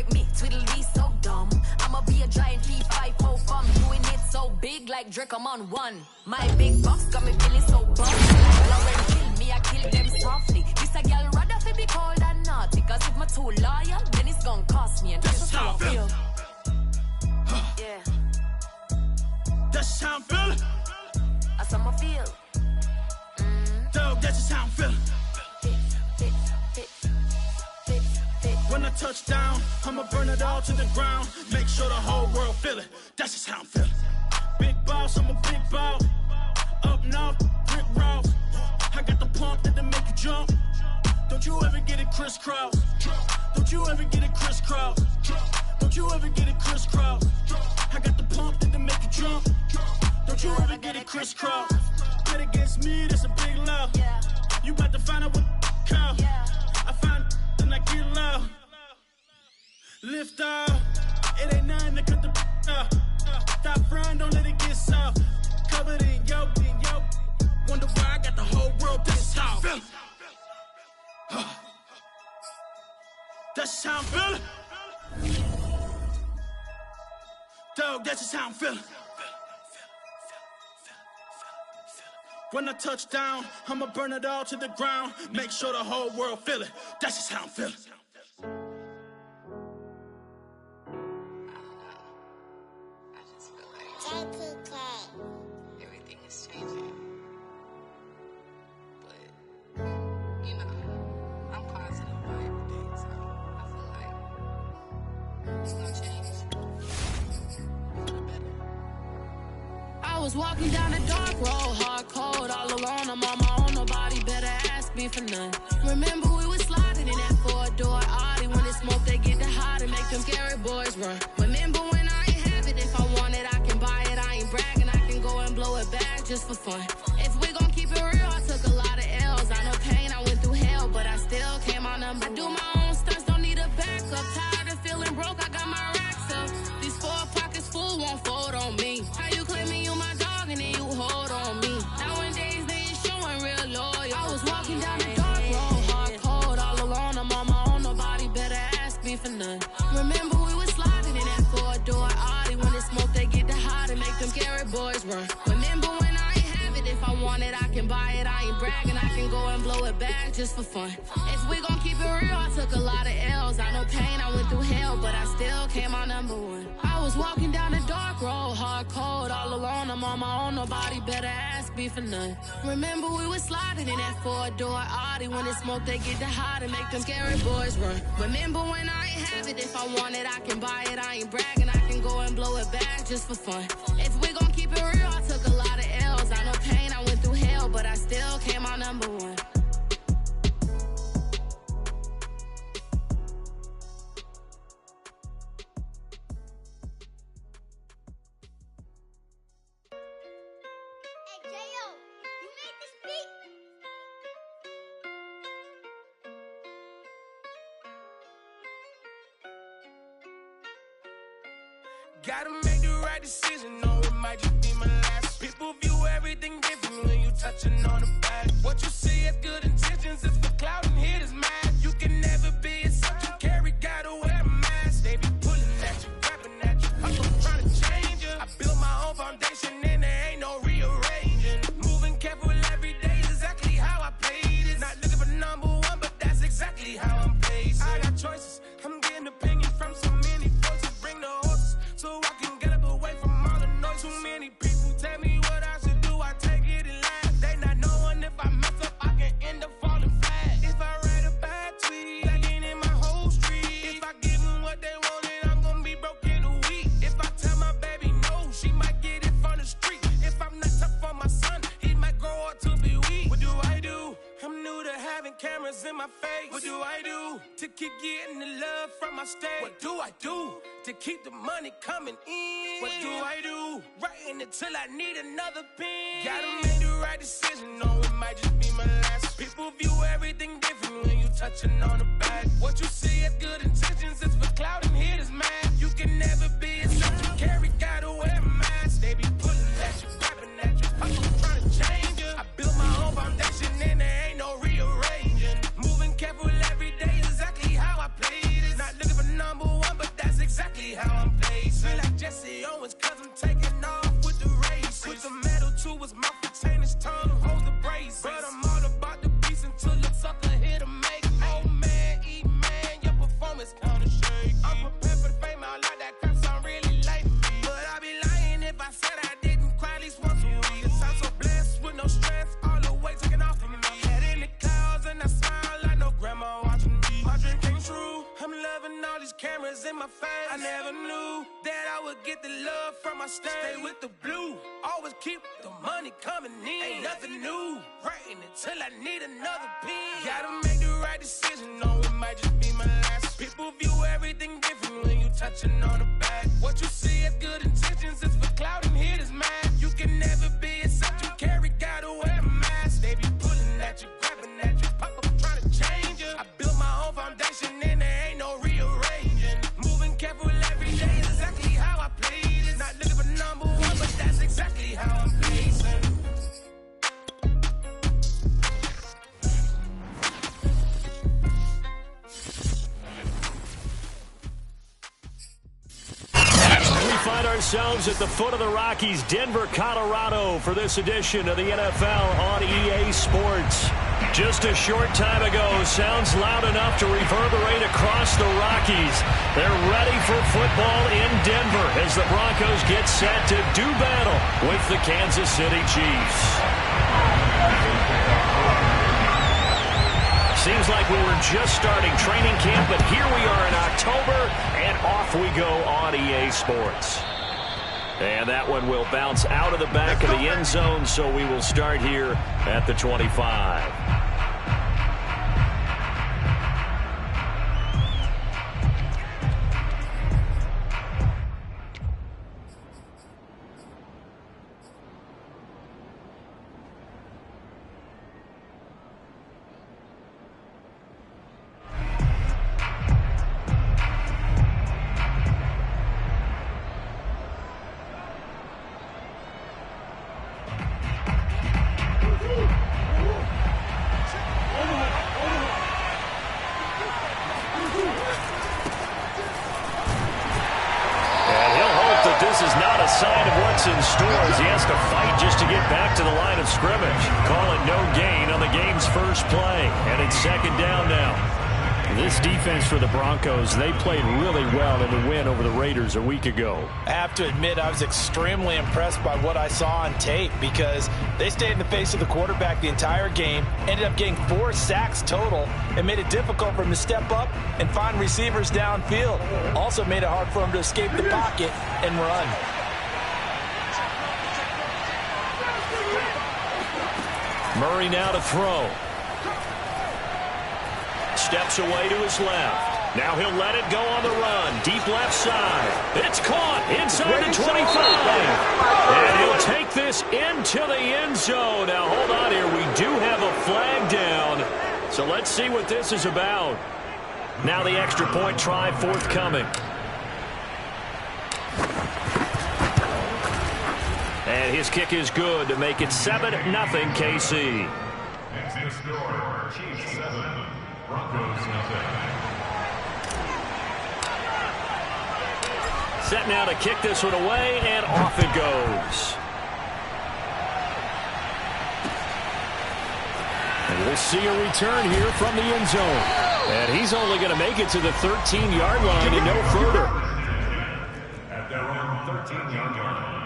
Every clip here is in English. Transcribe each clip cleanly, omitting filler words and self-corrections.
break me, Tweedledee so dumb. I'ma be a giant P5 from doing it so big like Drake, I'm on one. My big box got me feeling so bumpy. Like Lauren kill me, I kill them softly. This a girl rather fi be cold and naughty, cause if my too loyal, then it's gonna cost me. And that's how I feel. Yeah. That's how I'm feeling. That's how I feel. Dog, that's just how I'm feeling. When I touch down, I'ma burn it all to the ground. Make sure the whole world feel it. That's just how I'm feeling. Big boss, I'm a big boss. Up north, brick rock. I got the pump that'll make you jump. Don't you ever get it crisscross. Don't you ever get it crisscross. Don't you ever get it crisscross. I got the pump that'll make you jump. Don't you ever get it crisscross. Bet against me, that's a big love. You about to find out what call. I find and I get loud. Lift off, it ain't nothing to cut the off. Stop frying, don't let it get soft. Covered in yolk. Wonder why I got the whole world this how I'm feeling. That's how I'm feeling. Dog, that's just how I'm feeling. When I touch down, I'ma burn it all to the ground. Make sure the whole world feel it. That's just how I'm feeling. Everything is changing. But, you know, I'm positive about everything, so I feel like it's gonna change. For the better. I was walking down a dark road, hard cold, all alone. I'm on my own, nobody better ask me for none. Remember we was sliding in that four-door Audi. When it's smoke, they get the hot and make them scary boys run. Remember when I ain't have it, if I want it, I can buy it. I ain't bragging, I can go and blow it back just for fun. If we gon' keep it real, I took a lot of L's. I know pain, I went through hell, but I still came out number one. I do my own stunts, don't need a backup. Tired of feeling broke, I got my racks up. These 4 pockets full won't fold on me. How you claiming you my dog and then you hold on me? Nowadays they ain't showing real loyal. I was walking down the dark road, hard cold, all alone. I'm on my own, nobody better ask me for none. Remember we was sliding in that four-door Audi. When it's smoke, they get the hot and make them scary boys run. Remember when I ain't have it, if I want it, I can buy it. I ain't bragging, I can go and blow it back just for fun. If we gon' keep it real, I took a lot of L's. I know pain, I went through hell, but I still came out number one. I was walking down a dark road, hard cold, all alone. I'm on my own, nobody better ask me for none. Remember we was sliding in that four-door Audi. When it's smoke, they get the hot and make them scary boys run. Remember when I ain't have it, if I want it, I can buy it. I ain't bragging, I can go and blow it back just for fun. If we gon' keep it real, I took a lot of L's. I know pain, I went through hell, but I still came out number one. Gotta make the right decision, no, it might just be my last. People view everything different when you touching on the back. What you see as good intentions is for clout and hitters mad. You can never be yourself, you carry, gotta wear a mask. They be pulling at you, rapping at you, I'm trying to change you. I built my own foundation and there ain't no rearranging. Moving careful every day is exactly how I played it. Not looking for number one, but that's exactly how I'm paced. I got choices, I'm getting opinion from so many voices. Bring the horses so I can get up away from all the noise. Too many people tell me what I should do, I take it and laugh. They not knowing if I mess up, I can end up falling flat. If I write a bad tweet, I ain't in my whole street. If I give them what they wanted, I'm gonna be broke in a week. If I tell my baby no, she might get it from the street. If I'm not tough for my son, he might grow up to be weak. What do I do? I'm new to having cameras in my face. What do I do to keep getting the love from my state? What do I do to keep the money coming in? What do I do? Writing it till I need another pen. Gotta make the right decision, no, it might just be my last. People view everything different when you touching on the back. What you see as good intentions is for clout and hitters mad. You can never be yourself, you carry, gotta wear a mask. They be pulling at you, rapping at you, I'm trying to change you. I built my own foundation and there ain't no rearranging. Moving careful every day is exactly how I played it. Not looking for number one, Prepare for the fame, all like that crap sound really like me. But I'd be lying if I said I didn't cry at least once a week. 'Cause I'm so blessed with no stress, all the weight taken off of me. Head in the clouds and I smile like no grandma watching me. My dream came true. I'm loving all these cameras in my face. I never knew that I would get the love from my stage. Stay with the blue, always keep the money coming in. Ain't nothing new, writing until I need another pen. Gotta make the right decision, no, it might just be my last. People view everything different when you touching on the back. What you see as good intentions is for cloud and hit is mad. You can never be except you carry, gotta wear a mask. They be pulling at you, grabbing at you, pop up trying to change you. I built my own foundation and there ain't no rearranging. Moving careful every day is exactly how I played it. Not looking for number one, but that's exactly how I'm pacing. We find ourselves at the foot of the Rockies, Denver, Colorado, for this edition of the NFL on EA Sports. Just a short time ago, sounds loud enough to reverberate across the Rockies. They're ready for football in Denver as the Broncos get set to do battle with the Kansas City Chiefs. Seems like we were just starting training camp, but here we are in October, and off we go on EA Sports. And that one will bounce out of the back of the end zone, so we will start here at the 25. In stores, he has to fight just to get back to the line of scrimmage. Call it no gain on the game's first play, and it's second down now. This defense for the Broncos, they played really well in the win over the Raiders a week ago. I have to admit, I was extremely impressed by what I saw on tape because they stayed in the face of the quarterback the entire game, ended up getting 4 sacks total, and made it difficult for him to step up and find receivers downfield. Also made it hard for him to escape the pocket and run. Murray now to throw. Steps away to his left. Now he'll let it go on the run. Deep left side. It's caught inside the 25. And he'll take this into the end zone. Now hold on here. We do have a flag down. So let's see what this is about. Now the extra point try forthcoming. And his kick is good to make it 7-0 KC. Next in score, Chiefs 7, Broncos 0. Set now to kick this one away, and off it goes. And we'll see a return here from the end zone. And he's only going to make it to the 13-yard line and no further. At their own 13-yard line.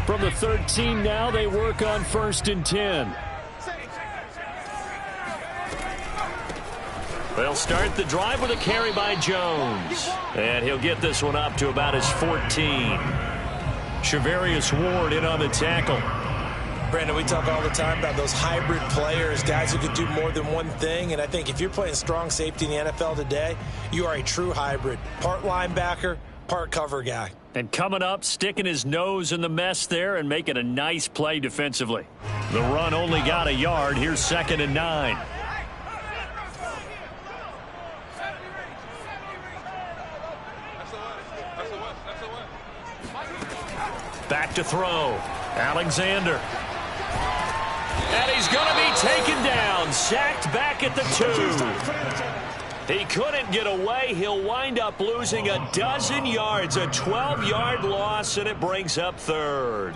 From the 13 now, they work on 1st and 10. They'll start the drive with a carry by Jones. And he'll get this one up to about his 14. Shavarius Ward in on the tackle. Brandon, we talk all the time about those hybrid players, guys who could do more than one thing. And I think if you're playing strong safety in the NFL today, you are a true hybrid. Part linebacker, part cover guy. And coming up, sticking his nose in the mess there and making a nice play defensively. The run only got a yard. Here's 2nd and 9. Back to throw. Alexander. And he's going to be taken down. Sacked back at the 2. He couldn't get away. He'll wind up losing a dozen yards, a 12-yard loss, and it brings up third.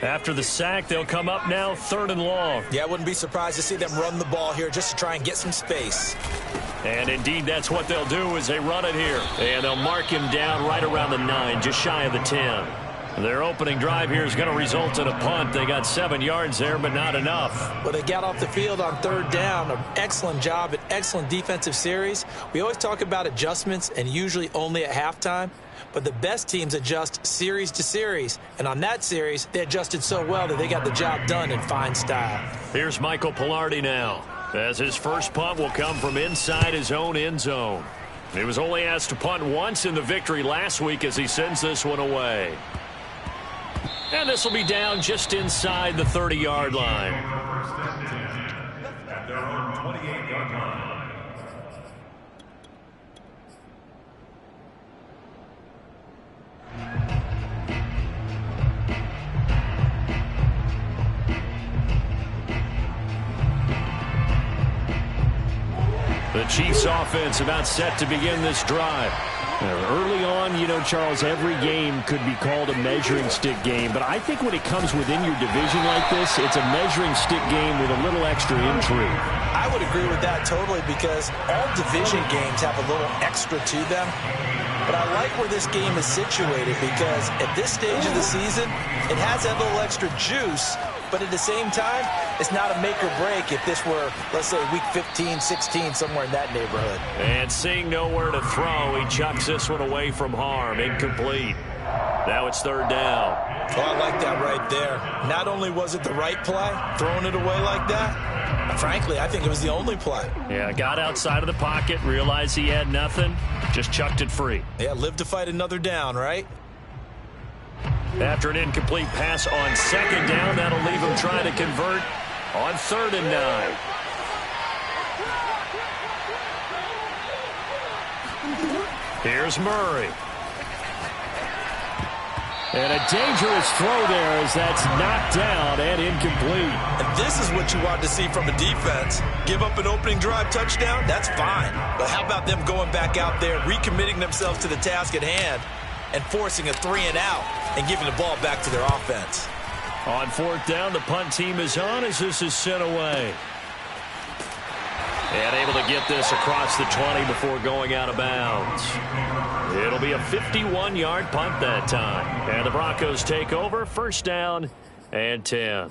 After the sack, they'll come up now 3rd and long. Yeah, I wouldn't be surprised to see them run the ball here just to try and get some space. And indeed, that's what they'll do as they run it here. And they'll mark him down right around the 9, just shy of the 10. Their opening drive here is going to result in a punt. They got 7 yards there, but not enough. Well, they got off the field on 3rd down. An excellent job, an excellent defensive series. We always talk about adjustments, and usually only at halftime. But the best teams adjust series to series. And on that series, they adjusted so well that they got the job done in fine style. Here's Michael Pilardi now, as his first punt will come from inside his own end zone. He was only asked to punt once in the victory last week as he sends this one away. And this will be down just inside the 30-yard line. At their own 28-yard line. The Chiefs offense about set to begin this drive. Early on, you know, Charles, every game could be called a measuring stick game. But I think when it comes within your division like this, it's a measuring stick game with a little extra intrigue. I would agree with that totally because all division games have a little extra to them. But I like where this game is situated because at this stage of the season, it has that little extra juice. But at the same time, it's not a make or break if this were, let's say, week 15, 16, somewhere in that neighborhood. And seeing nowhere to throw, he chucks this one away from harm. Incomplete. Now it's 3rd down. Oh, I like that right there. Not only was it the right play, throwing it away like that, frankly, I think it was the only play. Yeah, got outside of the pocket, realized he had nothing, just chucked it free. Yeah, live to fight another down, right? After an incomplete pass on 2nd down, that'll leave him trying to convert on 3rd and 9. Here's Murray. And a dangerous throw there as that's knocked down and incomplete. And this is what you want to see from a defense. Give up an opening drive touchdown, that's fine. But how about them going back out there, recommitting themselves to the task at hand, and forcing a 3 and out and giving the ball back to their offense. On 4th down, the punt team is on as this is sent away. And able to get this across the 20 before going out of bounds. It'll be a 51-yard punt that time. And the Broncos take over, 1st down and 10.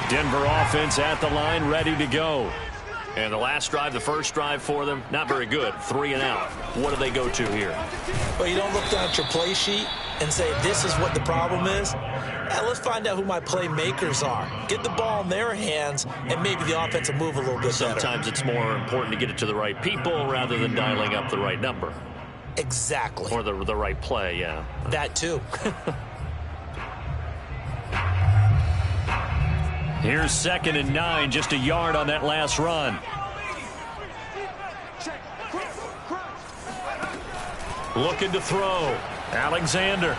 Denver offense at the line, ready to go. And the last drive, the first drive for them, not very good. 3 and out. What do they go to here? Well, you don't look down at your play sheet and say, this is what the problem is. Let's find out who my playmakers are. Get the ball in their hands, and maybe the offense will move a little bit better. Sometimes it's more important to get it to the right people rather than dialing up the right number. Exactly. Or the right play, yeah. That too. Here's 2nd and 9, just a yard on that last run. Looking to throw. Alexander.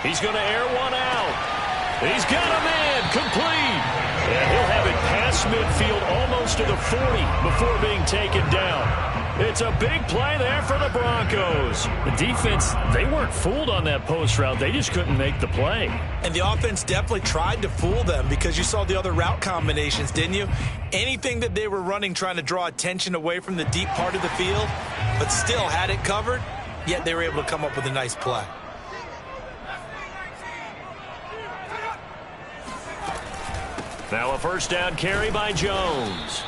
He's going to air one out. He's got a man complete. And he'll have it past midfield almost to the 40 before being taken down. It's a big play there for the Broncos. The defense, they weren't fooled on that post route. They just couldn't make the play. And the offense definitely tried to fool them because you saw the other route combinations, didn't you? Anything that they were running trying to draw attention away from the deep part of the field, but still had it covered, yet they were able to come up with a nice play. Now a 1st down carry by Jones.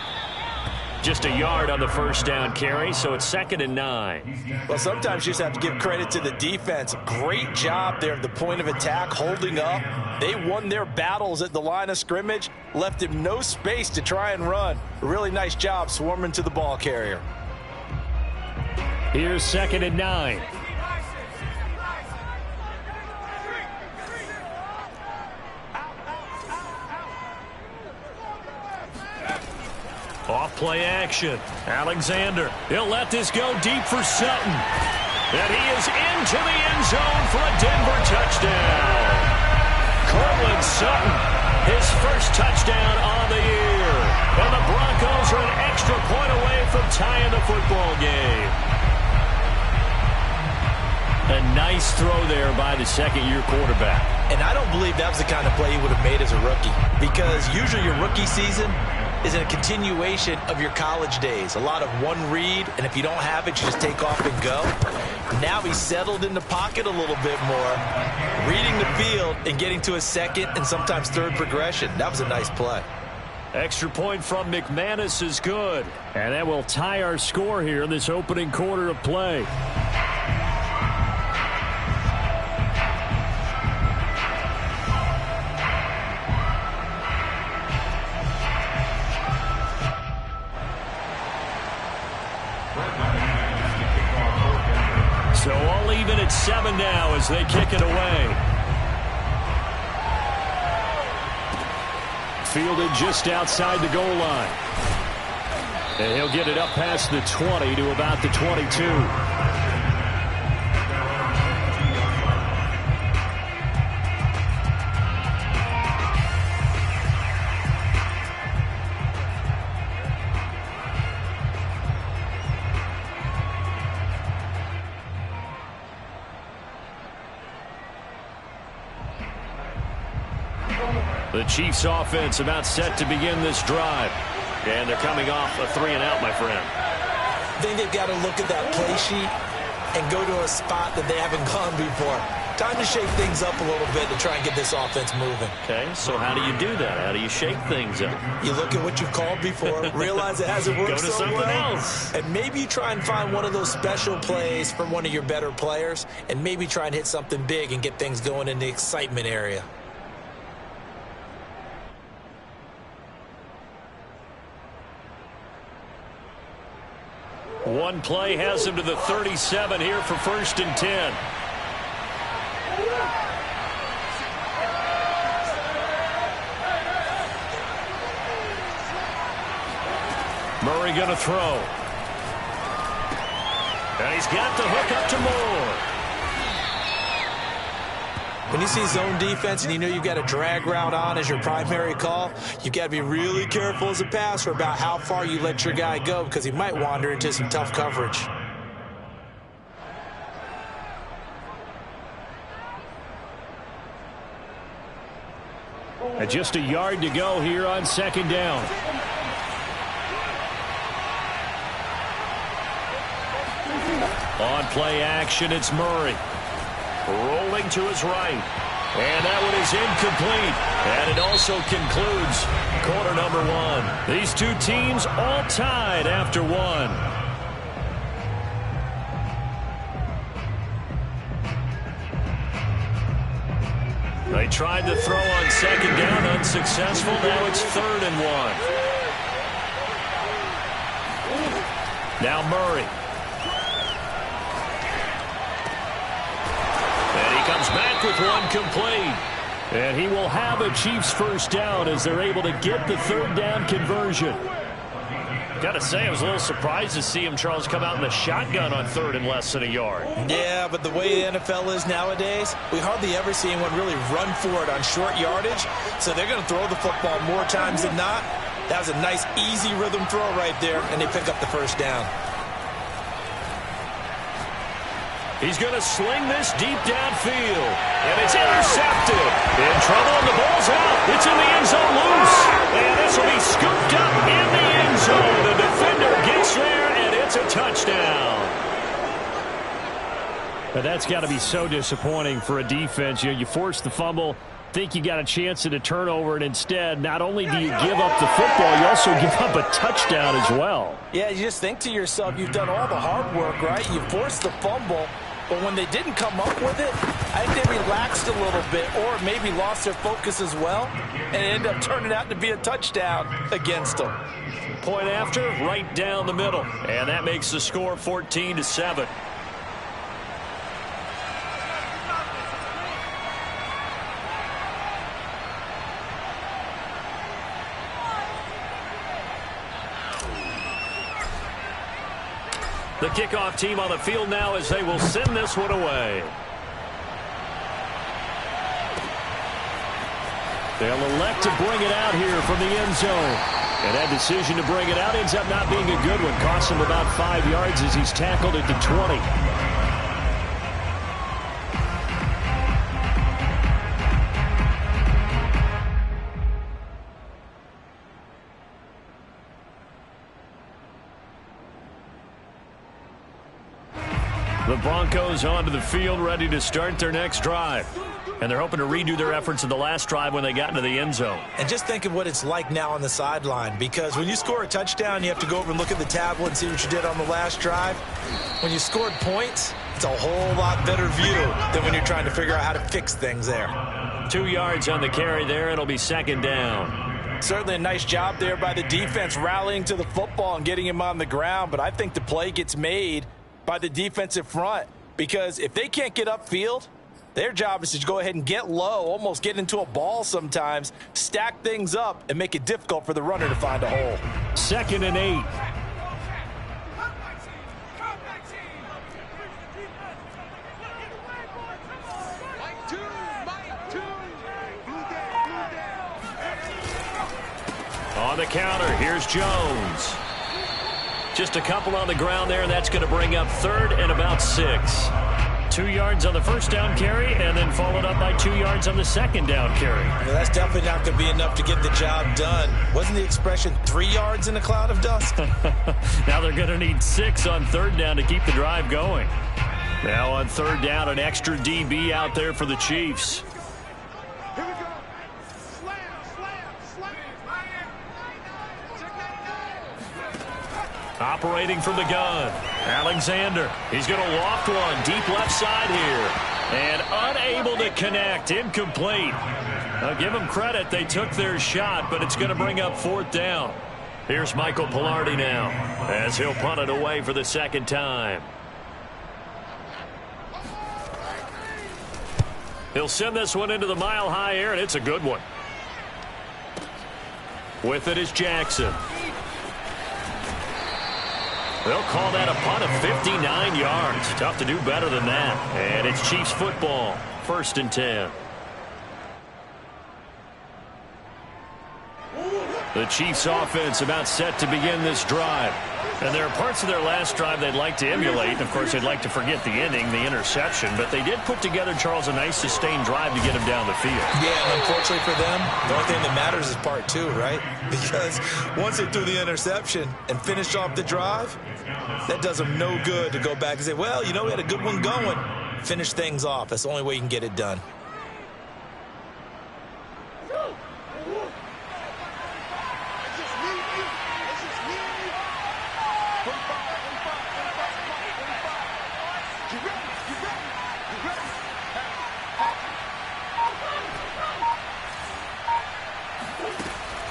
Just a yard on the 1st down carry, so it's 2nd and 9. Well, sometimes you just have to give credit to the defense. Great job there at the point of attack, holding up. They won their battles at the line of scrimmage, left him no space to try and run. A really nice job swarming to the ball carrier. Here's 2nd and 9. Off play action. Alexander. He'll let this go deep for Sutton. And he is into the end zone for a Denver touchdown. Cortland Sutton, his first touchdown on the year. And the Broncos are an extra point away from tying the football game. A nice throw there by the second-year quarterback. And I don't believe that was the kind of play he would have made as a rookie, because usually your rookie season is a continuation of your college days. A lot of one read, and if you don't have it, you just take off and go. Now he's settled in the pocket a little bit more, reading the field and getting to a second and sometimes third progression. That was a nice play. Extra point from McManus is good. And that will tie our score here in this opening quarter of play. So all even at 7 now as they kick it away. Fielded just outside the goal line. And he'll get it up past the 20 to about the 22. The Chiefs offense about set to begin this drive. And they're coming off a 3-and-out, my friend. I think they've got to look at that play sheet and go to a spot that they haven't gone before. Time to shake things up a little bit to try and get this offense moving. Okay, so how do you do that? How do you shake things up? You look at what you've called before, realize it hasn't worked Go to so something well, else. and maybe you try and find one of those special plays from one of your better players, and maybe try and hit something big and get things going in the excitement area. One play has him to the 37 here for 1st and 10. Murray going to throw. And he's got the hook up to Moore. When you see zone defense and you know you've got a drag route on as your primary call, you've got to be really careful as a passer about how far you let your guy go, because he might wander into some tough coverage. And just a yard to go here on 2nd down. On play action, it's Murray. Rolling to his right. And that one is incomplete. And it also concludes quarter number 1. These two teams all tied after 1. They tried to throw on 2nd down, unsuccessful. Now it's 3rd and 1. Now Murray. Comes back with one complete. And he will have a Chiefs first down as they're able to get the 3rd down conversion. Got to say, I was a little surprised to see him, Charles, come out in the shotgun on 3rd and less than a yard. Yeah, but the way the NFL is nowadays, we hardly ever see anyone really run for it on short yardage. So they're going to throw the football more times than not. That was a nice, easy rhythm throw right there, and they pick up the first down. He's going to sling this deep downfield. And it's intercepted. In trouble, and the ball's out. It's in the end zone loose. And this will be scooped up in the end zone. The defender gets there, and it's a touchdown. But that's got to be so disappointing for a defense. You know, you force the fumble, think you got a chance at a turnover, and instead, not only do you give up the football, you also give up a touchdown as well. Yeah, you just think to yourself, you've done all the hard work, right? You forced the fumble, but when they didn't come up with it, I think they relaxed a little bit or maybe lost their focus as well, and it ended up turning out to be a touchdown against them. Point after, right down the middle. And that makes the score 14-7. The kickoff team on the field now as they will send this one away. They'll elect to bring it out here from the end zone. And that decision to bring it out ends up not being a good one. Costs him about 5 yards as he's tackled at the 20. The Broncos onto the field, ready to start their next drive. And they're hoping to redo their efforts in the last drive when they got into the end zone. And just think of what it's like now on the sideline, because when you score a touchdown, you have to go over and look at the tablet and see what you did on the last drive. When you scored points, it's a whole lot better view than when you're trying to figure out how to fix things there. 2 yards on the carry there. It'll be second down. Certainly a nice job there by the defense rallying to the football and getting him on the ground, but I think the play gets made by the defensive front, because if they can't get upfield, their job is to go ahead and get low, almost get into a ball sometimes, stack things up, and make it difficult for the runner to find a hole. 2nd and 8. On the counter, here's Jones. Just a couple on the ground there, and that's going to bring up 3rd and about 6. 2 yards on the first down carry, and then followed up by 2 yards on the second down carry. Well, that's definitely not going to be enough to get the job done. Wasn't the expression 3 yards in a cloud of dust? Now they're going to need 6 on 3rd down to keep the drive going. Now on 3rd down, an extra DB out there for the Chiefs. Operating from the gun, Alexander. He's going to loft one deep left side here. And unable to connect. Incomplete. I'll give them credit. They took their shot, but it's going to bring up 4th down. Here's Michael Pilardi now as he'll punt it away for the 2nd time. He'll send this one into the mile-high air, and it's a good one. With it is Jackson. They'll call that a punt of 59 yards. Tough to do better than that. And it's Chiefs football. 1st and 10. The Chiefs offense about set to begin this drive. And there are parts of their last drive they'd like to emulate. Of course, they'd like to forget the ending, the interception. But they did put together, Charles, a nice sustained drive to get him down the field. Yeah, and unfortunately for them, the only thing that matters is part 2, right? Because once they threw the interception and finished off the drive, that does them no good to go back and say, well, you know, we had a good one going. Finish things off. That's the only way you can get it done.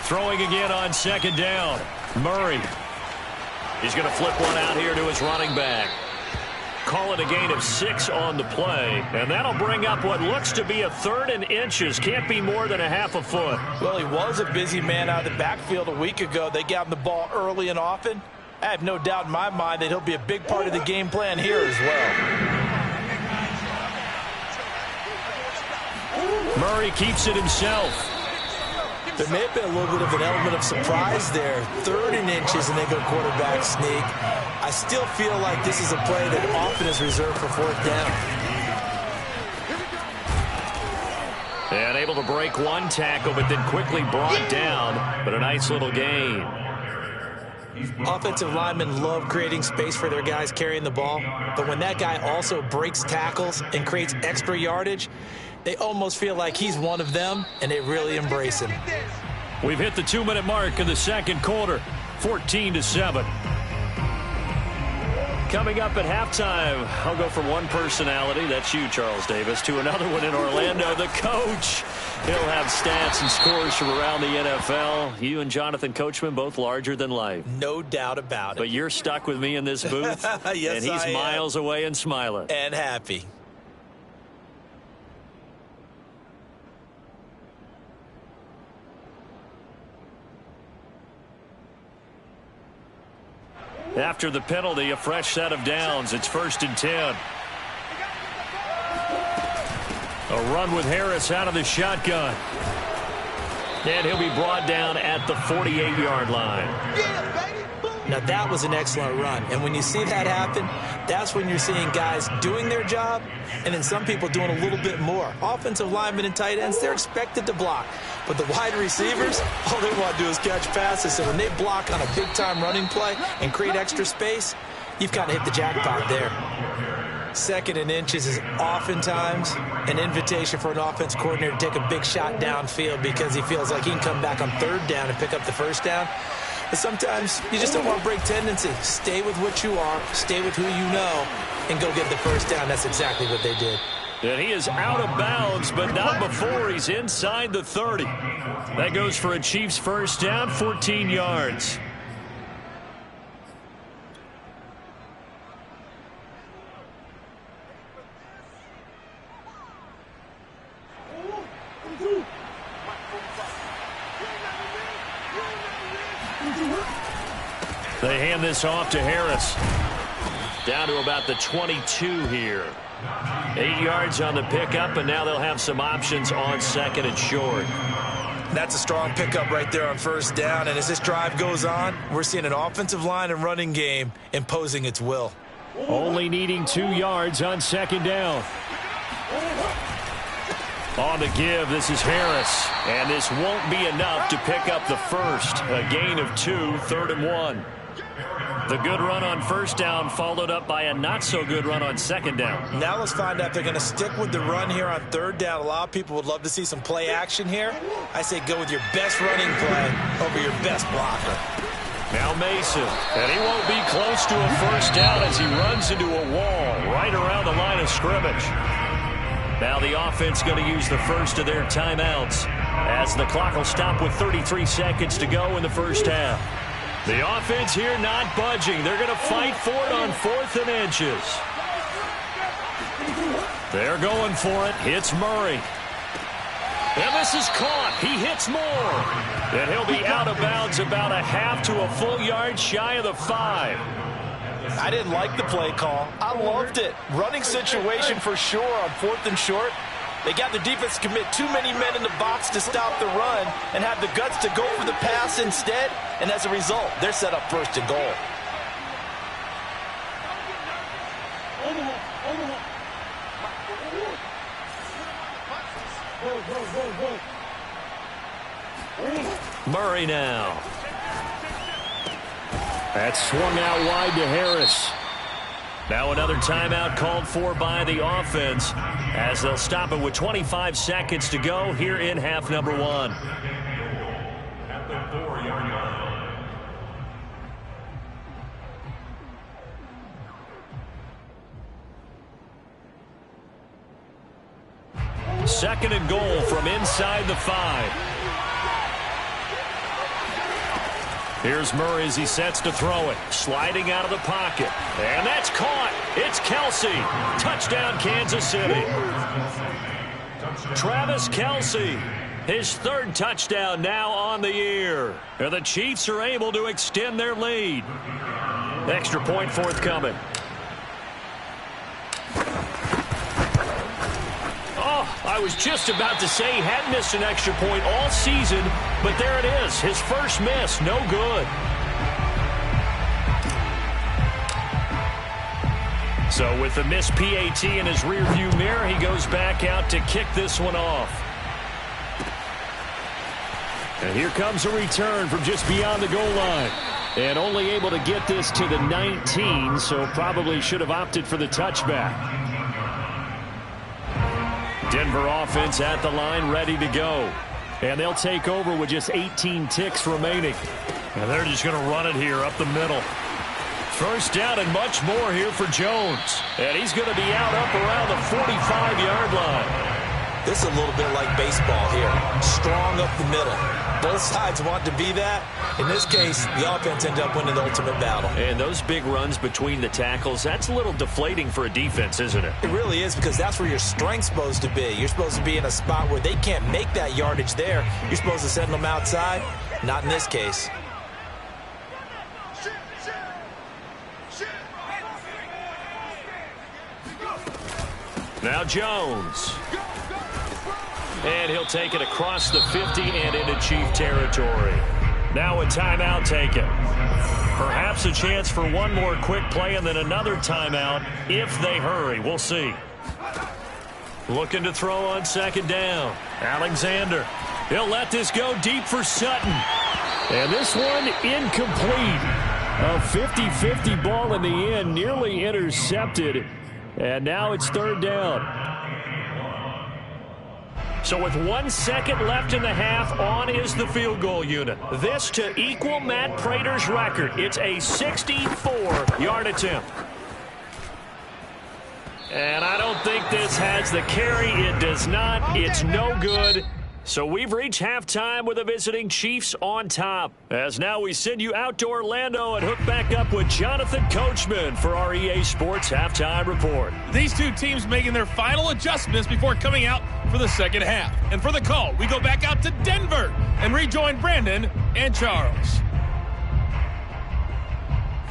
Throwing again on 2nd down. Murray. He's going to flip one out here to his running back. Call it a gain of 6 on the play. And that'll bring up what looks to be a 3rd and inches. Can't be more than a half a foot. Well, he was a busy man out of the backfield a week ago. They got him the ball early and often. I have no doubt in my mind that he'll be a big part of the game plan here as well. Murray keeps it himself. There may have been a little bit of an element of surprise there. 3rd and inches, and they go quarterback sneak. I still feel like this is a play that often is reserved for 4th down. And able to break one tackle, but then quickly brought down. But a nice little gain. Offensive linemen love creating space for their guys carrying the ball. But when that guy also breaks tackles and creates extra yardage, they almost feel like he's one of them, and they really embrace him. We've hit the 2-minute mark of the 2nd quarter, 14-7. Coming up at halftime, I'll go from one personality, that's you, Charles Davis, to another one in Orlando, the coach. He'll have stats and scores from around the NFL. You and Jonathan Coachman, both larger than life. No doubt about it. But you're stuck with me in this booth, yes, and he's miles away and smiling. And happy. After the penalty, a fresh set of downs. It's 1st and 10. A run with Harris out of the shotgun. And he'll be brought down at the 48-yard line. Now, that was an excellent run. And when you see that happen, that's when you're seeing guys doing their job and then some people doing a little bit more. Offensive linemen and tight ends, they're expected to block. But the wide receivers, all they want to do is catch passes. So when they block on a big-time running play and create extra space, you've kind of hit the jackpot there. 2nd and inches is oftentimes an invitation for an offense coordinator to take a big shot downfield because he feels like he can come back on 3rd down and pick up the 1st down. But sometimes you just don't want to break tendency. Stay with what you are, stay with who you know, and go get the 1st down. That's exactly what they did. And he is out of bounds, but not before he's inside the 30. That goes for a Chiefs 1st down, 14 yards. They hand this off to Harris. Down to about the 22 here. 8 yards on the pickup, and now they'll have some options on 2nd and short. That's a strong pickup right there on 1st down, and as this drive goes on, we're seeing an offensive line and running game imposing its will. Only needing 2 yards on 2nd down. On the give, this is Harris, and this won't be enough to pick up the 1st. A gain of 2, 3rd and 1. The good run on 1st down followed up by a not-so-good run on 2nd down. Now let's find out if they're going to stick with the run here on 3rd down. A lot of people would love to see some play action here. I say go with your best running play over your best blocker. Now Mason, and he won't be close to a 1st down as he runs into a wall right around the line of scrimmage. Now the offense going to use the first of their timeouts as the clock will stop with 33 seconds to go in the 1st half. The offense here not budging. They're going to fight for it on 4th and inches. They're going for it. Hits Murray. And this is caught. He hits more. And he'll be out of bounds about a half to a full yard shy of the 5. I didn't like the play call. I loved it. Running situation for sure on 4th and short. They got the defense to commit too many men in the box to stop the run and have the guts to go for the pass instead. And as a result, they're set up 1st and goal. Murray now. That's swung out wide to Harris. Now another timeout called for by the offense as they'll stop it with 25 seconds to go here in half number 1. At the 4-yard line. Second and goal from inside the 5. Here's Murray as he sets to throw it. Sliding out of the pocket. And that's caught. It's Kelsey. Touchdown, Kansas City. Travis Kelsey. His 3rd touchdown now on the year. And the Chiefs are able to extend their lead. Extra point forthcoming. I was just about to say he hadn't missed an extra point all season, but there it is. His first miss, no good. So with the missed PAT in his rearview mirror, he goes back out to kick this one off. And here comes a return from just beyond the goal line. And only able to get this to the 19, so probably should have opted for the touchback. Denver offense at the line, ready to go. And they'll take over with just 18 ticks remaining. And they're just going to run it here up the middle. 1st down and much more here for Jones. And he's going to be out up around the 45-yard line. This is a little bit like baseball here. Strong up the middle. Both sides want to be that. In this case, the offense ended up winning the ultimate battle. And those big runs between the tackles, that's a little deflating for a defense, isn't it? It really is, because that's where your strength's supposed to be. You're supposed to be in a spot where they can't make that yardage there. You're supposed to send them outside. Not in this case. Now Jones. And he'll take it across the 50 and into Chief territory. Now a timeout taken. Perhaps a chance for one more quick play and then another timeout if they hurry. We'll see. Looking to throw on second down. Alexander. He'll let this go deep for Sutton. And this one incomplete. A 50-50 ball in the end, nearly intercepted. And now it's third down. So with 1 second left in the half, on is the field goal unit. This to equal Matt Prater's record. It's a 64-yard attempt. And I don't think this has the carry. It does not. It's no good. So we've reached halftime with the visiting Chiefs on top. As now we send you out to Orlando and hook back up with Jonathan Coachman for our EA Sports Halftime Report. These two teams making their final adjustments before coming out for the second half. And for the call, we go back out to Denver and rejoin Brandon and Charles.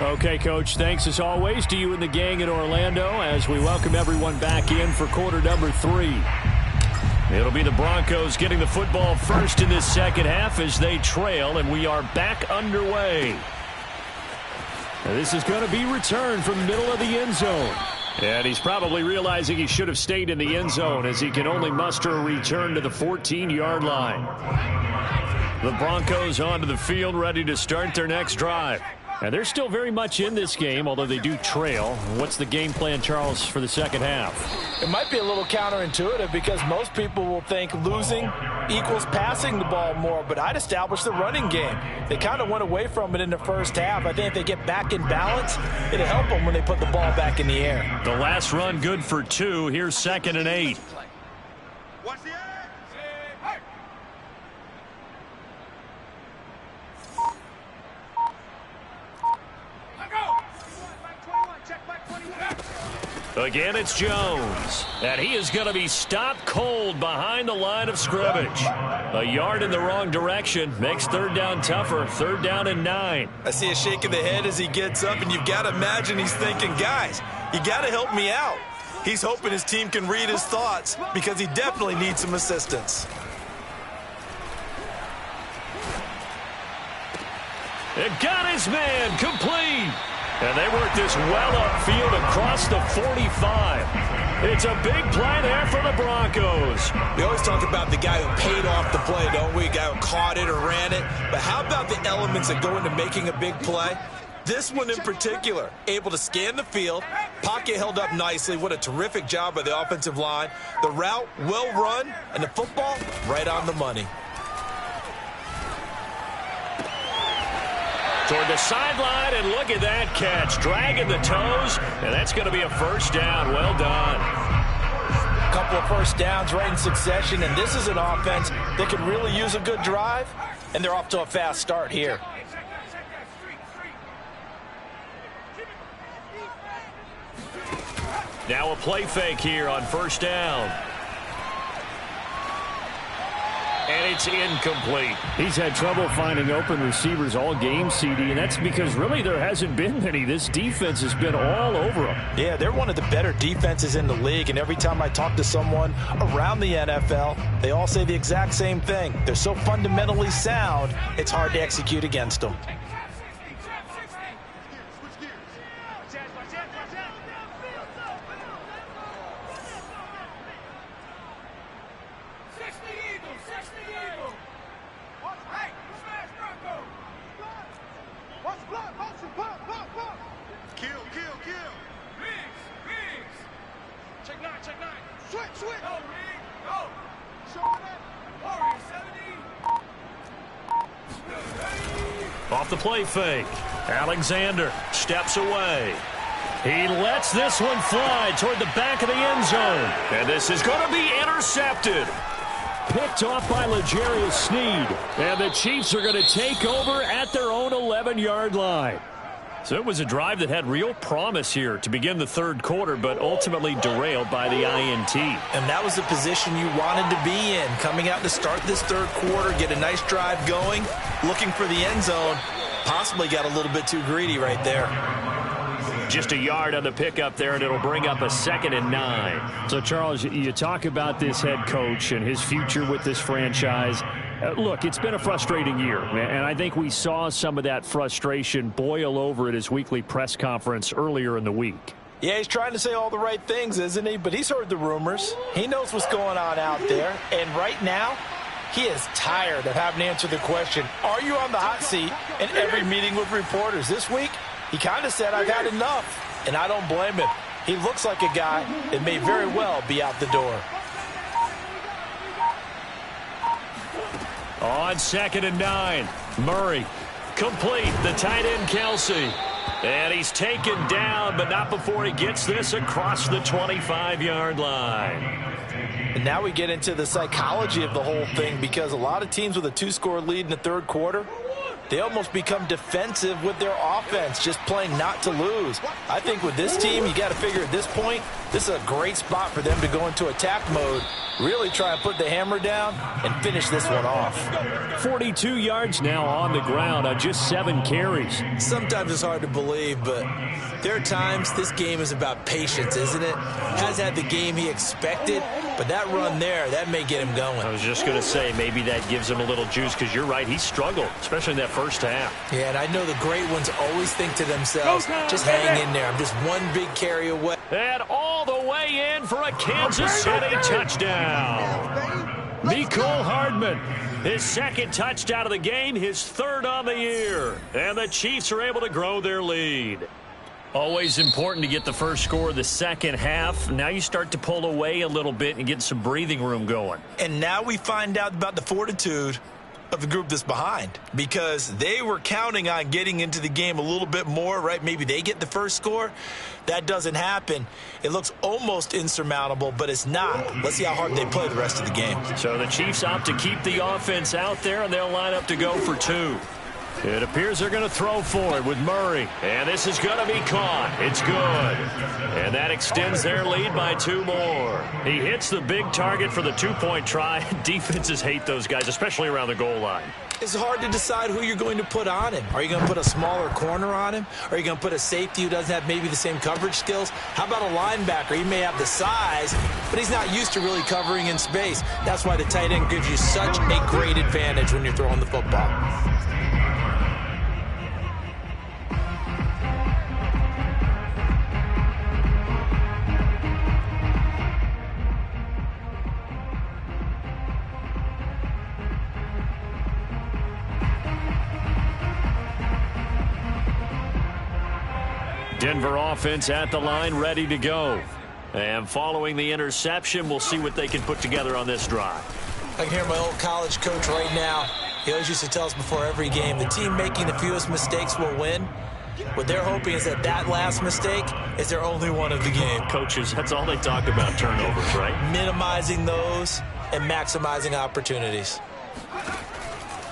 Okay, Coach, thanks as always to you and the gang in Orlando as we welcome everyone back in for quarter number 3. It'll be the Broncos getting the football first in this second half as they trail, and we are back underway. Now this is going to be returned from the middle of the end zone. And he's probably realizing he should have stayed in the end zone as he can only muster a return to the 14-yard line. The Broncos onto the field ready to start their next drive. And they're still very much in this game, although they do trail. What's the game plan, Charles, for the second half? It might be a little counterintuitive because most people will think losing equals passing the ball more, but I'd establish the running game. They kind of went away from it in the first half. I think if they get back in balance, it'll help them when they put the ball back in the air. The last run good for 2. Here's 2nd and 8. Again, it's Jones. And he is going to be stopped cold behind the line of scrimmage. A yard in the wrong direction makes third down tougher. 3rd down and 9. I see a shake of the head as he gets up, and you've got to imagine he's thinking, guys, you got to help me out. He's hoping his team can read his thoughts because he definitely needs some assistance. It got his man complete. And they work this well upfield across the 45. It's a big play there for the Broncos. We always talk about the guy who paid off the play, don't we? A guy who caught it or ran it. But how about the elements that go into making a big play? This one in particular, able to scan the field, pocket held up nicely. What a terrific job by the offensive line. The route well run, and the football right on the money. Toward the sideline, and look at that catch. Dragging the toes, and that's going to be a first down. Well done. A couple of first downs right in succession, and this is an offense that can really use a good drive, and they're off to a fast start here. Now a play fake here on first down. And it's incomplete. He's had trouble finding open receivers all game, CD, and that's because really there hasn't been many. This defense has been all over them. Yeah, they're one of the better defenses in the league, and every time I talk to someone around the NFL, they all say the exact same thing. They're so fundamentally sound, it's hard to execute against them. Off the play fake. Alexander steps away. He lets this one fly toward the back of the end zone. And this is going to be intercepted. Picked off by L'Jarius Sneed. And the Chiefs are going to take over at their own 11-yard line. So it was a drive that had real promise here to begin the third quarter, but ultimately derailed by the INT. And that was the position you wanted to be in, coming out to start this third quarter, get a nice drive going, looking for the end zone. Possibly got a little bit too greedy right there. just a yard on the pickup there, and it'll bring up a 2nd and 9. So, Charles, you talk about this head coach and his future with this franchise. Look, it's been a frustrating year, and I think we saw some of that frustration boil over at his weekly press conference earlier in the week. Yeah, he's trying to say all the right things, isn't he? But he's heard the rumors. He knows what's going on out there. And right now, he is tired of having to answer the question, are you on the hot seat, in every meeting with reporters. This week, he kind of said, I've had enough. And I don't blame him. He looks like a guy that may very well be out the door. On 2nd and 9, Murray complete, the tight end Kelsey. And he's taken down, but not before he gets this across the 25-yard line. And now we get into the psychology of the whole thing, because a lot of teams with a 2-score lead in the third quarter, they almost become defensive with their offense, just playing not to lose. I think with this team, you got to figure at this point, this is a great spot for them to go into attack mode, really try and put the hammer down and finish this one off. 42 yards now on the ground on just 7 carries. Sometimes it's hard to believe, but there are times this game is about patience, isn't it? Has had the game he expected, but that run there, that may get him going. I was just going to say, maybe that gives him a little juice, because you're right, he struggled, especially in that first half. Yeah, and I know the great ones always think to themselves, just hang in there. I'm just one big carry away. And all the way in for a Kansas City touchdown. Mecole Hardman, his 2nd touchdown of the game, his 3rd on the year. And the Chiefs are able to grow their lead. Always important to get the first score of the second half. Now you start to pull away a little bit and get some breathing room going. And now we find out about the fortitude of the group that's behind, because they were counting on getting into the game a little bit more, right? Maybe they get the first score. That doesn't happen. It looks almost insurmountable, but it's not. Let's see how hard they play the rest of the game. So the Chiefs opt to keep the offense out there, and they'll line up to go for 2. It appears they're going to throw for it with Murray. And this is going to be caught. It's good. And that extends their lead by 2 more. He hits the big target for the 2-point try. Defenses hate those guys, especially around the goal line. It's hard to decide who you're going to put on him. Are you going to put a smaller corner on him? Are you going to put a safety who doesn't have maybe the same coverage skills? How about a linebacker? He may have the size, but he's not used to really covering in space. That's why the tight end gives you such a great advantage when you're throwing the football. Denver offense at the line, ready to go. And following the interception, we'll see what they can put together on this drive. I can hear my old college coach right now. He always used to tell us before every game, the team making the fewest mistakes will win. What they're hoping is that last mistake is their only one of the game. Coaches, that's all they talk about, turnovers, right? Minimizing those and maximizing opportunities.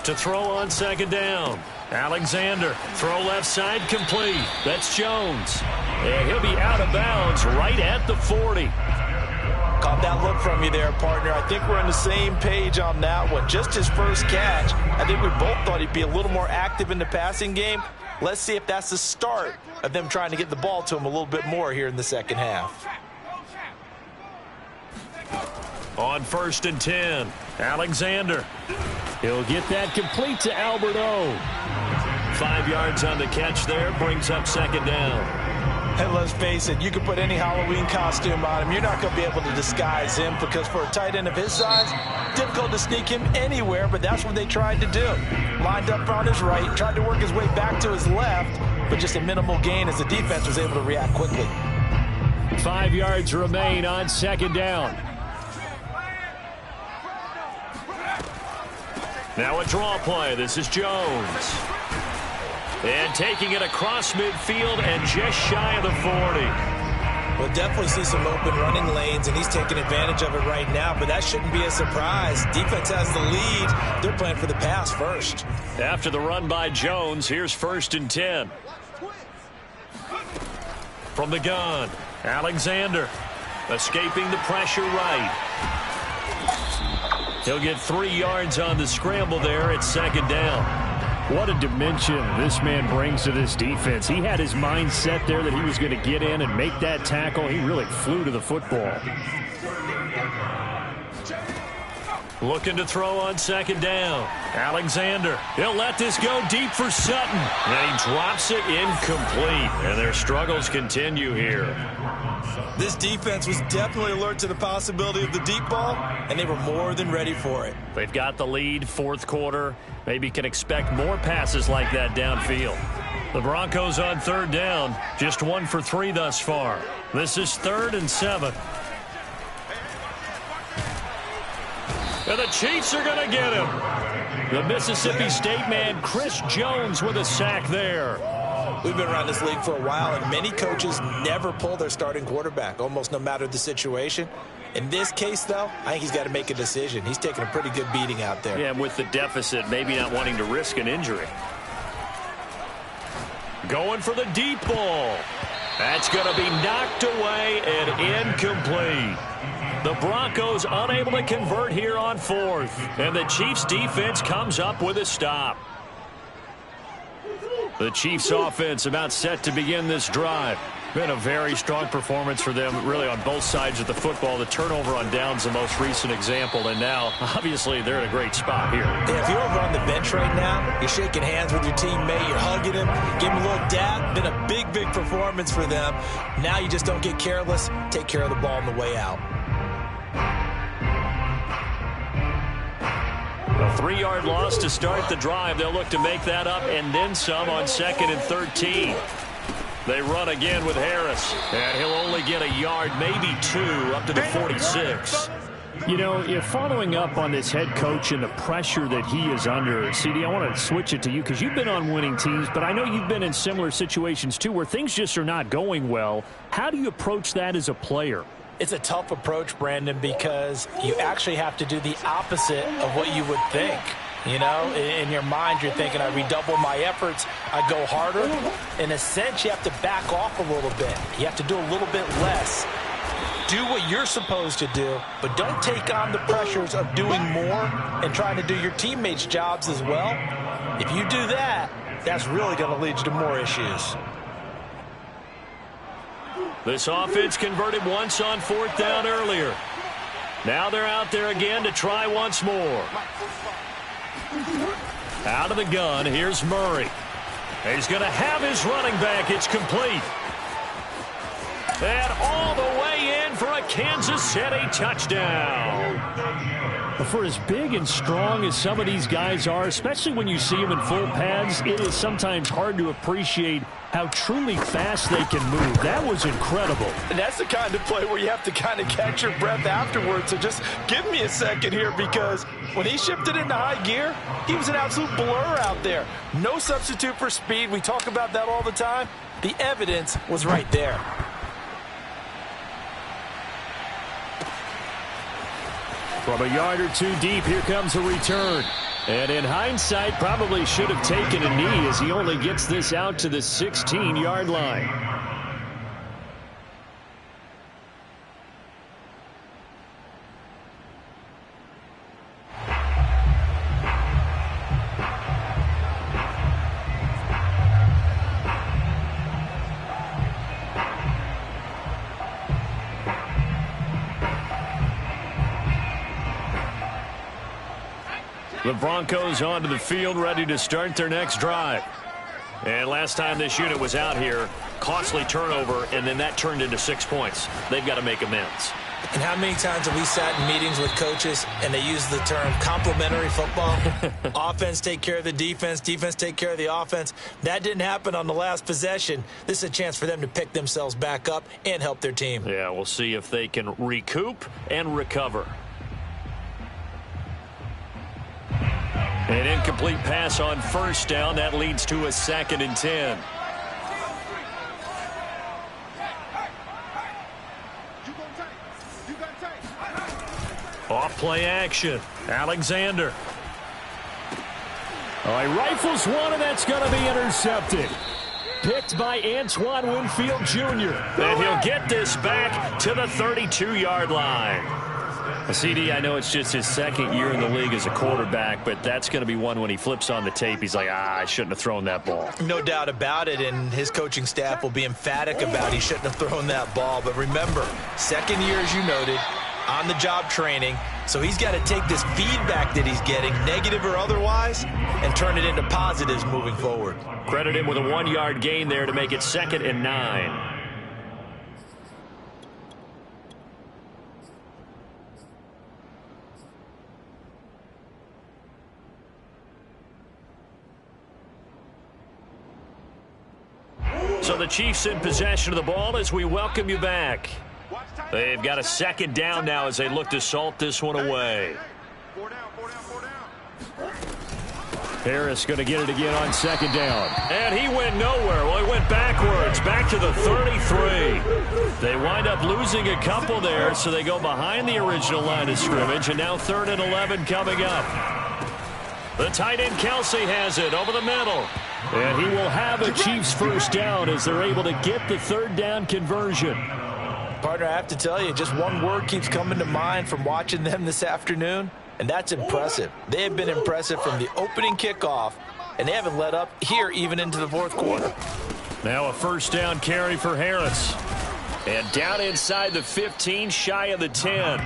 To throw on 2nd down. Alexander, throw left side, complete. That's Jones. And he'll be out of bounds right at the 40. Caught that look from you there, partner. I think we're on the same page on that one. Just his first catch. I think we both thought he'd be a little more active in the passing game. Let's see if that's the start of them trying to get the ball to him a little bit more here in the second half. On 1st and 10, Alexander. He'll get that complete to Albert O. 5 yards on the catch there, brings up 2nd down. And let's face it, you can put any Halloween costume on him. You're not going to be able to disguise him, because for a tight end of his size, difficult to sneak him anywhere, but that's what they tried to do. Lined up on his right, tried to work his way back to his left, but just a minimal gain as the defense was able to react quickly. 5 yards remain on 2nd down. Now a draw play. This is Jones. And taking it across midfield and just shy of the 40. We'll definitely see some open running lanes, and he's taking advantage of it right now, but that shouldn't be a surprise. Defense has the lead. They're playing for the pass first. After the run by Jones, here's 1st and 10. From the gun, Alexander escaping the pressure right. He'll get 3 yards on the scramble there at 2nd down. What a dimension this man brings to this defense. He had his mind set there that he was going to get in and make that tackle. He really flew to the football. Looking to throw on second down. Alexander. He'll let this go deep for Sutton. And he drops it incomplete. And their struggles continue here. This defense was definitely alert to the possibility of the deep ball, and they were more than ready for it. They've got the lead, fourth quarter. Maybe can expect more passes like that downfield. The Broncos on third down. Just 1 for 3 thus far. This is 3rd and 7. And the Chiefs are going to get him. The Mississippi State man, Chris Jones, with a sack there. We've been around this league for a while, and many coaches never pull their starting quarterback, almost no matter the situation. In this case, though, I think he's got to make a decision. He's taking a pretty good beating out there. Yeah, with the deficit, maybe not wanting to risk an injury. Going for the deep ball. That's going to be knocked away and incomplete. The Broncos unable to convert here on 4th. And the Chiefs defense comes up with a stop. The Chiefs offense about set to begin this drive. Been a very strong performance for them, really, on both sides of the football. The turnover on downs the most recent example, and now, obviously, they're in a great spot here. Yeah, if you're over on the bench right now, you're shaking hands with your teammate, you're hugging him, giving him a little dab. Been a big, big performance for them. Now you just don't get careless. Take care of the ball on the way out. A 3-yard loss to start the drive. They'll look to make that up and then some on 2nd and 13. They run again with Harris, and he'll only get a yard, maybe 2, up to the 46. You know, following up on this head coach and the pressure that he is under, CD, I want to switch it to you because you've been on winning teams, but I know you've been in similar situations too where things just are not going well. How do you approach that as a player? It's a tough approach, Brandon, because you actually have to do the opposite of what you would think. You know, in your mind, you're thinking, I redouble my efforts, I go harder. In a sense, you have to back off a little bit. You have to do a little bit less. Do what you're supposed to do, but don't take on the pressures of doing more and trying to do your teammates' jobs as well. If you do that, that's really going to lead you to more issues. This offense converted once on 4th down earlier. Now they're out there again to try once more. Out of the gun, here's Murray. He's going to have his running back. It's complete. And all the way in for a Kansas City touchdown. For as big and strong as some of these guys are, especially when you see them in full pads, it is sometimes hard to appreciate how truly fast they can move. That was incredible. And that's the kind of play where you have to kind of catch your breath afterwards. So just give me a second here, because when he shifted into high gear, he was an absolute blur out there. No substitute for speed. We talk about that all the time. The evidence was right there. From a yard or 2 deep, here comes a return. And in hindsight, probably should have taken a knee as he only gets this out to the 16-yard line. The Broncos onto the field, ready to start their next drive. And last time this unit was out here, costly turnover, and then that turned into 6 points. They've got to make amends. And how many times have we sat in meetings with coaches and they use the term complementary football? Offense take care of the defense, defense take care of the offense. That didn't happen on the last possession. This is a chance for them to pick themselves back up and help their team. Yeah, we'll see if they can recoup and recover. An incomplete pass on 1st down. That leads to a 2nd and 10. Off play action. Alexander. All right, rifles one, and that's going to be intercepted. Picked by Antoine Winfield Jr. And he'll get this back to the 32-yard line. CD, I know it's just his second year in the league as a quarterback, but that's going to be one when he flips on the tape. He's like, I shouldn't have thrown that ball. No doubt about it, and his coaching staff will be emphatic about he shouldn't have thrown that ball. But remember, second year, as you noted, on-the-job training, so he's got to take this feedback that he's getting, negative or otherwise, and turn it into positives moving forward. Credit him with a 1-yard gain there to make it 2nd and 9. So the Chiefs in possession of the ball as we welcome you back. They've got a 2nd down now as they look to salt this one away. Harris going to get it again on 2nd down. And he went nowhere. Well, he went backwards, back to the 33. They wind up losing a couple there, so they go behind the original line of scrimmage, and now 3rd and 11 coming up. The tight end Kelsey has it over the middle. And he will have a Chiefs 1st down as they're able to get the 3rd down conversion. Partner, I have to tell you, just one word keeps coming to mind from watching them this afternoon, and that's impressive. They have been impressive from the opening kickoff, and they haven't let up here even into the 4th quarter. Now a 1st down carry for Harris. And down inside the 15, shy of the 10.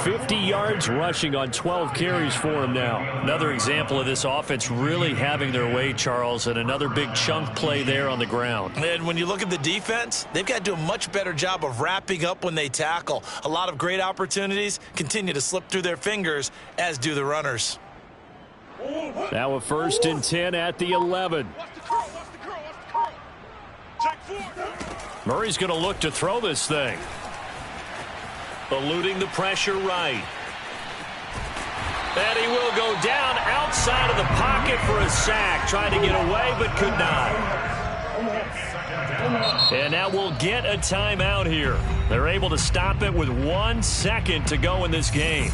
50 yards rushing on 12 carries for him now. Another example of this offense really having their way, Charles, and another big chunk play there on the ground. And when you look at the defense, they've got to do a much better job of wrapping up when they tackle. A lot of great opportunities continue to slip through their fingers, as do the runners. Now a 1st and 10 at the 11. Murray's going to look to throw this thing. Eluding the pressure right. And he will go down outside of the pocket for a sack. Trying to get away, but could not. And now we'll get a timeout here. They're able to stop it with 1 second to go in this game.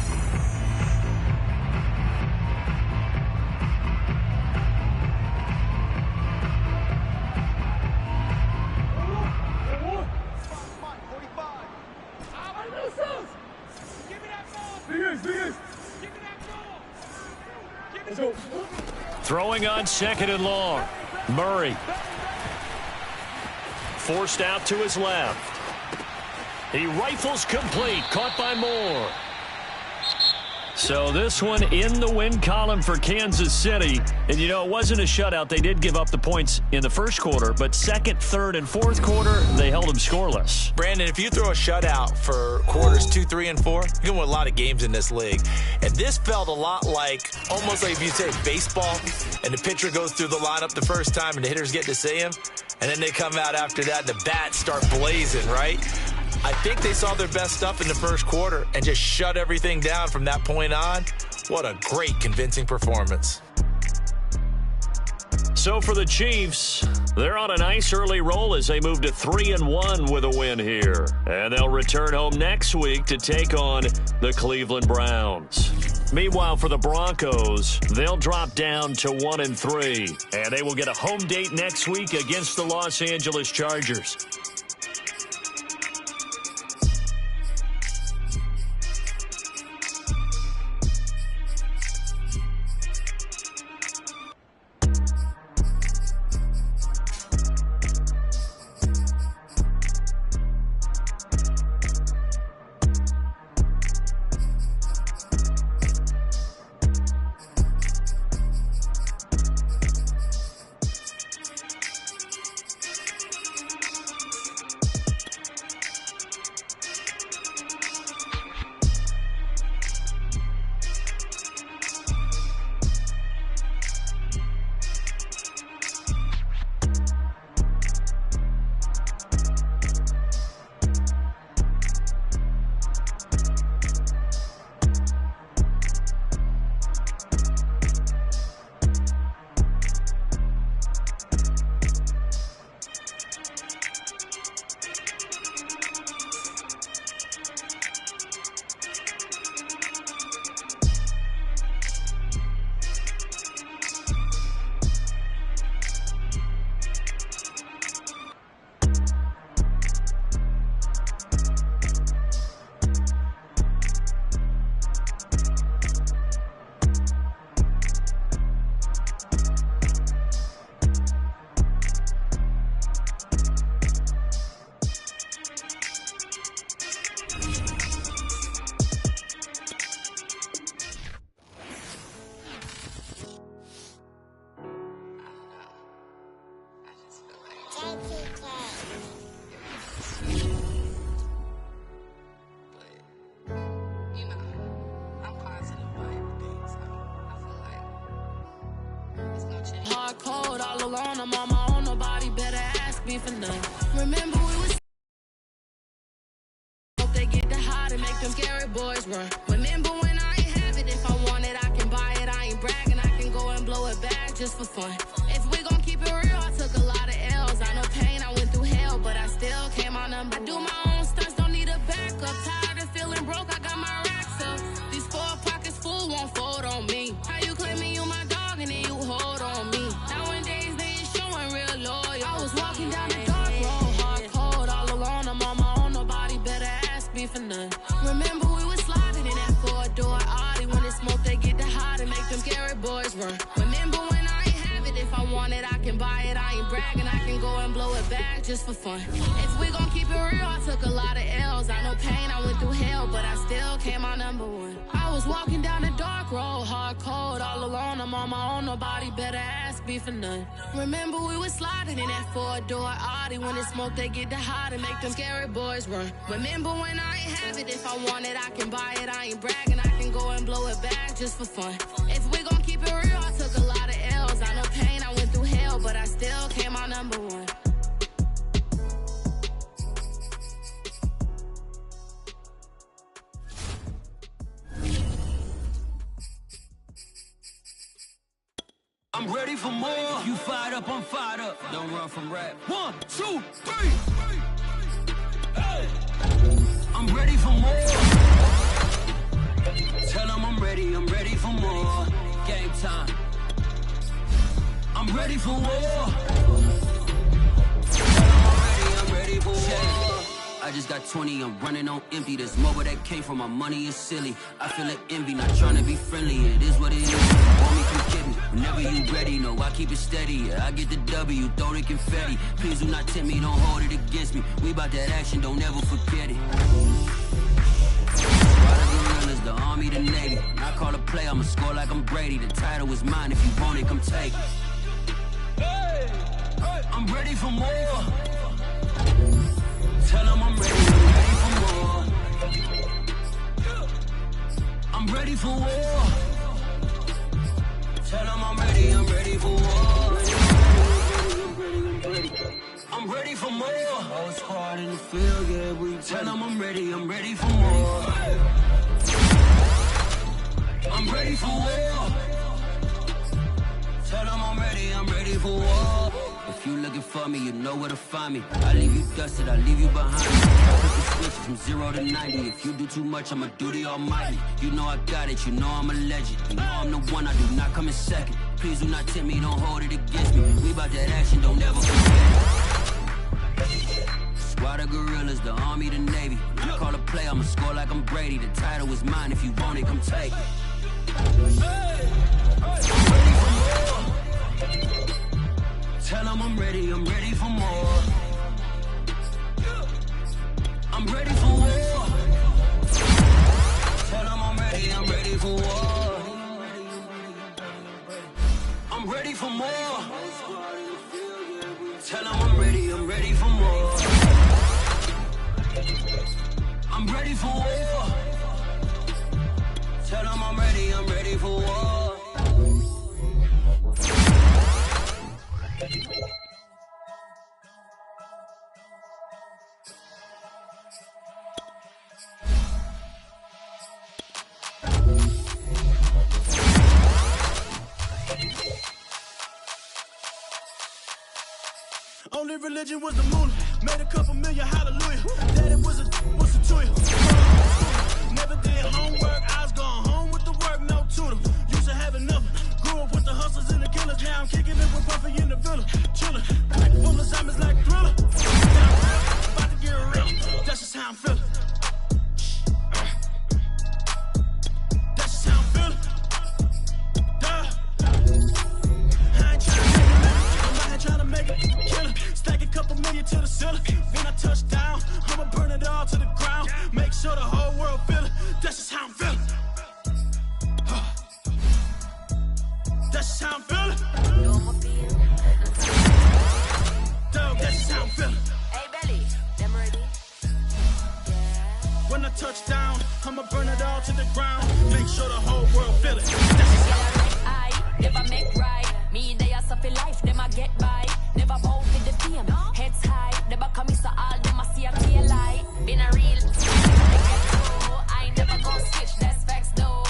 Throwing on 2nd and long. Murray. Forced out to his left. He rifles complete. Caught by Moore. So this one in the win column for Kansas City. And, you know, it wasn't a shutout. They did give up the points in the 1st quarter. But 2nd, 3rd, and 4th quarter, they held them scoreless. Brandon, if you throw a shutout for quarters 2, 3, and 4, you can win a lot of games in this league. And this felt a lot like, almost like if you say baseball, and the pitcher goes through the lineup the first time and the hitters get to see him. And then they come out after that and the bats start blazing, right? I think they saw their best stuff in the 1st quarter and just shut everything down from that point on. What a great, convincing performance. So for the Chiefs, they're on a nice early roll as they move to 3-1 with a win here. And they'll return home next week to take on the Cleveland Browns. Meanwhile, for the Broncos, they'll drop down to 1-3. And they will get a home date next week against the Los Angeles Chargers. I'm on my own, nobody better ask me for nothing. Remember we was hope they get the hot and make them scary boys run. Remember when I ain't have it, if I want it, I can buy it. I ain't bragging, I can go and blow it back just for fun. If we gon' keep it real, I took a lot of L's. I know pain, I went through hell, but I still came out number one. I do my own stunts, don't need a backup. Tired of feeling broke, I got my racks up. These 4 pockets full won't fold on me. How you claiming you my dog and then you hold on me? Nowadays they ain't showing real loyal. I was walking down the dark road, hard cold, all alone. I'm on my own, nobody better ask me for none. Remember we was sliding in that 4-door Audi. When it smoke, they get the hot and make them scary boys run. Remember when I ain't have it, if I want it, I can buy it. I ain't bragging, I can go and blow it back just for fun. If we gon' keep it real, I took a lot of L's. I know pain, I went through hell, but I still came out number one. I was walking down the dark road, hard cold, all alone. I'm on my own, nobody better ask me for none. Remember we was sliding in that 4-door Audi. When it smoke, they get the hot and make them scary boys run. Remember when I ain't have it, if I want it, I can buy it. I ain't bragging, I can go and blow it back just for fun. If we gon' keep it real, I took a lot of L's. I know pain, I went through hell, but I still came out number one. I'm ready for more. You fired up, I'm fired up. Don't run from rap. 1, 2, 3. Hey. I'm ready for more. Tell them I'm ready for more. Game time. I'm ready for war. Tell them I'm ready for war. I just got 20, I'm running on empty. This more where that came from, my money is silly. I feel it envy, not trying to be friendly. It is what it is. Want me, come get me. Whenever you ready, no, I keep it steady. Yeah, I get the W, throw the confetti. Please do not tempt me, don't hold it against me. We about that action, don't ever forget it. Squad of gorillas, the army, the navy. I call a play, I'ma score like I'm Brady. The title is mine, if you want it, come take it. Hey, hey. I'm ready for more. Tell them I'm ready for more. I'm ready for war. Tell them I'm ready for war. I'm ready for more. Whole squad in the field, yeah, we tell them I'm ready for more. I'm ready for war. Tell them I'm ready for war. If you looking for me, you know where to find me. I leave you dusted, I leave you behind me. I put the switches from 0 to 90. If you do too much, I'ma do the almighty. You know I got it, you know I'm a legend. You know I'm the one, I do not come in second. Please do not tempt me, don't hold it against me. We about that action, don't ever forget it. Squad of gorillas, the army, the navy. I call a play, I'ma score like I'm Brady. The title is mine, if you want it, come take it. Hey, I'm ready for more. Tell them I'm ready for more. I'm ready for war. Tell them I'm ready for war. I'm ready for more. Tell them I'm ready for more. I'm ready for war. Tell them I'm ready for war. Only religion was the moolah. Made a couple million, hallelujah. Daddy was a to you. Never did homework, I was going home with the work, no tutor. Used to have enough. Grew up with the hustlers and the killers. Now I'm kicking it with Puffy in the villa. Chillin', click full of diamonds like Thriller. About to get real. That's just how I'm feeling. That's just how I'm feeling. Duh. I ain't trying to make it. I'm out here trying to make it. Kill it. Stack a couple million to the ceiling. When I touch down, I'ma burn it all to the ground. Make sure the whole world feel it. That's just how I'm feeling. That's just how I'm feeling. Dog, that's just how I'm feeling. Hey, Belly, them ready? When I touch down, I'ma burn it all to the ground. Make sure the whole world feel it. That's just how I'm feeling. I never make right. Me, they are suffer life, them I get by. never bow with the fame. Heads high, the back of me so all them I see a clear light. Been a real I never gon' switch, that's facts though.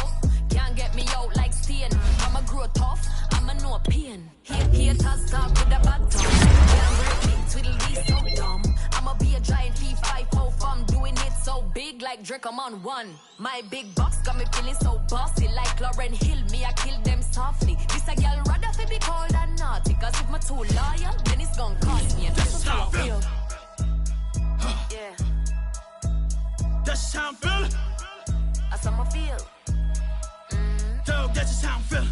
Can't get me out like stain. I'ma grow tough, I'ma know pain. Haters talk with a bad tongue. Can't break me, twiddle me so dumb. I'ma be a giant thief, 5-4 from doing it so big like Drake, I'm on one. My big box got me feeling so bossy like Lauren Hill, me I kill them softly. This a girl rather fi be cold than naughty, cause if my too loyal, then it's gon' cost me. And that's how I feel. Yeah. That's how I'm feeling. That's how I feel. Dog, that's just how I'm feeling.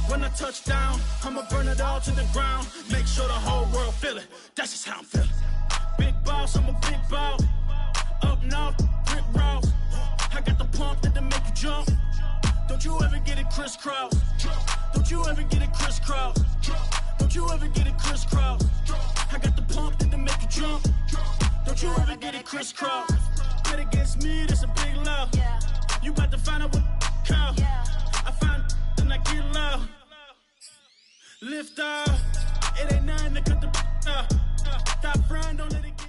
When I touch down, I'ma burn it all to the ground. Make sure the whole world feel it. That's just how I'm feeling. Big boss, I'm a big boss. Up north, brick rouse. I got the pump that'll make you jump. Don't you ever get it crisscross. Don't you ever get it crisscross. Don't you ever get it crisscross. I got the pump that'll make you jump. Don't you ever get it crisscross. Bet against me, that's a big love. You about to find out what cow. I find and I get loud. Lift off. It ain't nothing to cut the up. Stop frying, don't let it get.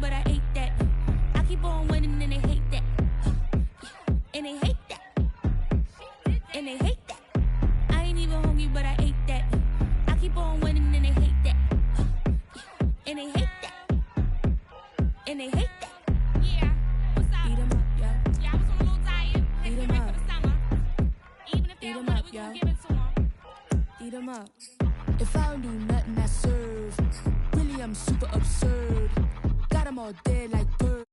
But I ate that. I keep on winning and they hate that. And they hate that. And they hate that. I ain't even hungry, but I ate that. I keep on winning and they hate that. And they hate that. And they hate that. Yeah, what's up? Eat 'em up, yo. Yeah, I was on a little diet. Eat 'em Ready up. for the summer. Even if they Eat don't 'em want up, it, we yo. gon' give it to them. Eat 'em up. If I don't do nothing, I serve. Really, I'm super absurd. Got 'em all dead like birds.